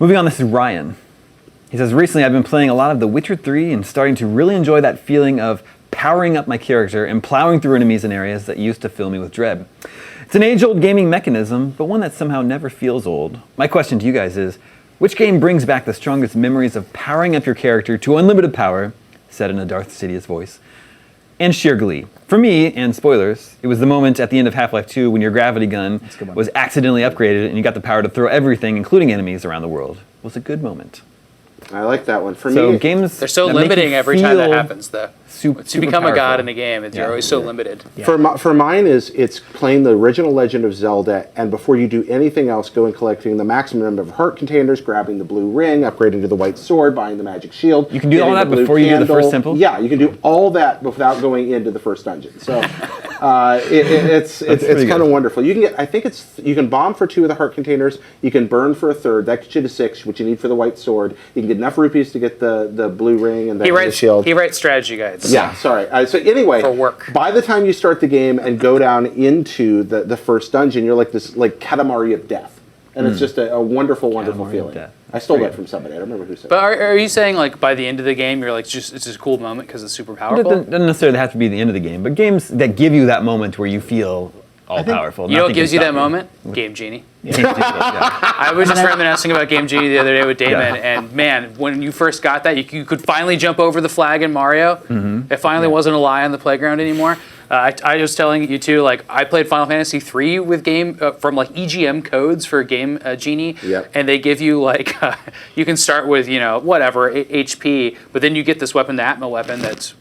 Moving on, this is Ryan. He says, recently I've been playing a lot of The Witcher 3 and starting to really enjoy that feeling of powering up my character and plowing through enemies in areas that used to fill me with dread. It's an age-old gaming mechanism, but one that somehow never feels old. My question to you guys is, which game brings back the strongest memories of powering up your character to unlimited power, said in a Darth Sidious voice, and sheer glee? For me, and spoilers, it was the moment at the end of Half-Life 2 when your gravity gun was accidentally upgraded and you got the power to throw everything, including enemies, around the world. It was a good moment. I like that one. For me, games they're so limiting every time that happens, though. To become powerful. a god in a game, you're always so limited. Yeah. For mine, it's playing the original Legend of Zelda, and before you do anything else, go and collecting the maximum number of heart containers, grabbing the blue ring, upgrading to the white sword, buying the magic shield. You can do all that before you do the first temple? Yeah, you can do all that without going into the first dungeon. So it's kind of wonderful. You can get, you can bomb for 2 of the heart containers, you can burn for a third, that gets you to 6, which you need for the white sword. You can get enough rupees to get the blue ring and the shield. He writes strategy guides. Yeah, sorry. So anyway, for work. By the time you start the game and go down into the first dungeon, you're like this Katamari of death. And it's just a wonderful, wonderful feeling. I stole that from somebody. I don't remember who said it. But are you saying like by the end of the game, you're like, it's just a cool moment because it's super powerful? It doesn't necessarily have to be the end of the game, but games that give you that moment where you feel all-powerful. You know what gives you that moment? Game Genie. I was just reminiscing about Game Genie the other day with Damon, and man, when you first got that, you could finally jump over the flag in Mario. It finally wasn't a lie on the playground anymore. I was telling you too, like I played Final Fantasy 3 with from like EGM codes for Game Genie, and they give you like you can start with whatever HP, but then you get this weapon, the Atma weapon, that's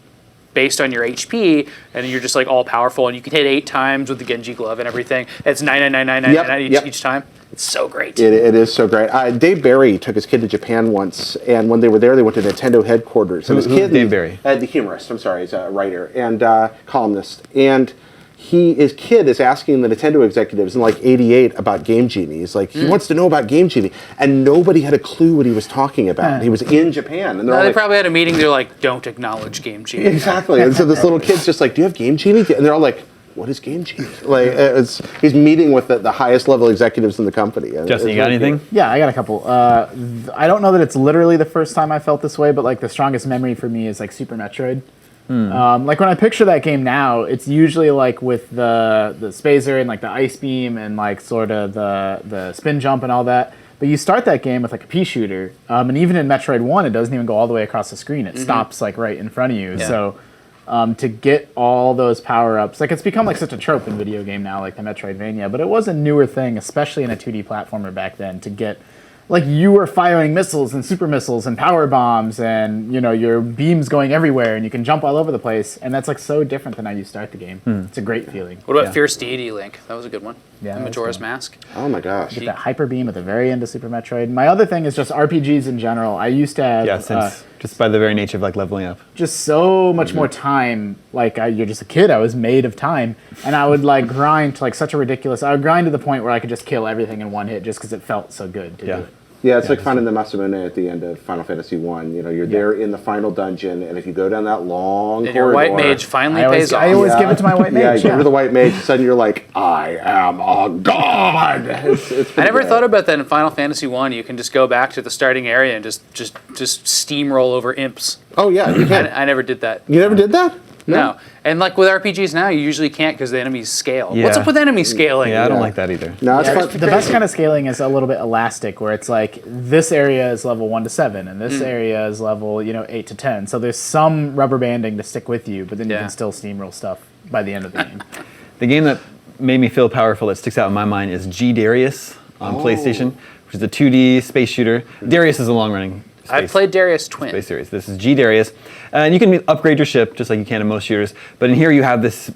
based on your HP, and you're just like all powerful, and you can hit 8 times with the Genji glove and everything. It's 99999 each time. It's so great. It is so great. Dave Barry took his kid to Japan once, and when they were there, they went to Nintendo headquarters. And Who's Dave Barry? The humorist. I'm sorry, he's a writer and columnist. And his kid is asking the Nintendo executives in like '88 about Game Genie. He's like, he wants to know about Game Genie, and nobody had a clue what he was talking about. He was in Japan, and they probably had a meeting. They're like, "Don't acknowledge Game Genie." Exactly. And so this little kid's just like, "Do you have Game Genie?" And they're all like, "What is Game Genie?" Like, he's meeting with the highest level executives in the company. Justin, you got anything? Yeah, I got a couple. I don't know that it's literally the first time I felt this way, but like the strongest memory for me is like Super Metroid. Like when I picture that game now, it's usually like with the spacer and like the ice beam and like sort of the spin jump and all that. But you start that game with like a pea shooter, and even in Metroid 1, it doesn't even go all the way across the screen. It stops like right in front of you. Yeah. So to get all those power-ups, like it's become like such a trope in video game now, like the Metroidvania, but it was a newer thing, especially in a 2D platformer back then, to get like you were firing missiles and super missiles and power bombs and your beams going everywhere and you can jump all over the place, and that's like so different than how you start the game. It's a great feeling. What about Fierce Deity Link? That was a good one. Yeah, Majora's Mask. Oh my gosh. Get that hyper beam at the very end of Super Metroid. My other thing is just RPGs in general. I used to have since just by the very nature of like leveling up, just so much more time. Like you're just a kid. I was made of time, and I would like grind to like such a ridiculous. I would grind to the point where I could just kill everything in one hit just because it felt so good to do it. Yeah, it's like finding the Masamune at the end of Final Fantasy 1. You're there in the final dungeon, and if you go down that long corridor... your white mage finally pays off. I always give it to my white mage. Yeah, you give her the white mage, suddenly you're like, I am a god! It's I never thought about that in Final Fantasy 1. You can just go back to the starting area and just steamroll over imps. Oh, yeah, you can. I never did that. You never did that? No. And like with RPGs now, you usually can't because the enemies scale. Yeah. What's up with enemy scaling? Yeah, I don't like that either. No, it's fun. The best kind of scaling is a little bit elastic, where it's like this area is level 1 to 7, and this area is level 8 to 10. So there's some rubber banding to stick with you, but then you can still steamroll stuff by the end of the game. The game that made me feel powerful that sticks out in my mind is G Darius on PlayStation, which is a 2D space shooter. Darius is a long-running I played Darius Twin. Space series. This is G Darius, and you can upgrade your ship just like you can in most shooters. But in here you have this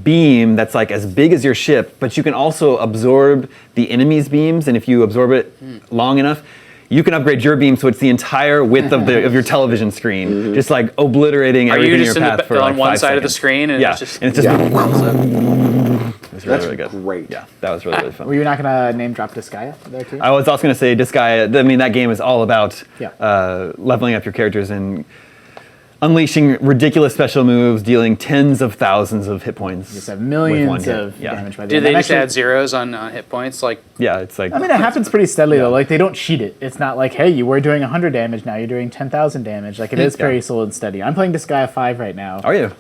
beam that's like as big as your ship, but you can also absorb the enemy's beams, and if you absorb it long enough, you can upgrade your beam so it's the entire width of your television screen, just like obliterating everything in your path for like 5 seconds. On one side of the screen, and it's just it's really good. Great. Yeah, that was really fun. Were you not going to name drop Disgaea there too? I was also going to say Disgaea. I mean, that game is all about leveling up your characters, and unleashing ridiculous special moves, dealing tens of thousands of hit points. Just have with one millions hit. of Yeah. damage by the Did end. they I'm just actually- add zeros on hit points? Like, Yeah, it's like. I mean, it happens pretty steadily though. Like they don't cheat it. It's not like, hey, you were doing 100 damage, now you're doing 10,000 damage. Like it is very slow and steady. I'm playing Disgaea 5 right now. Are you?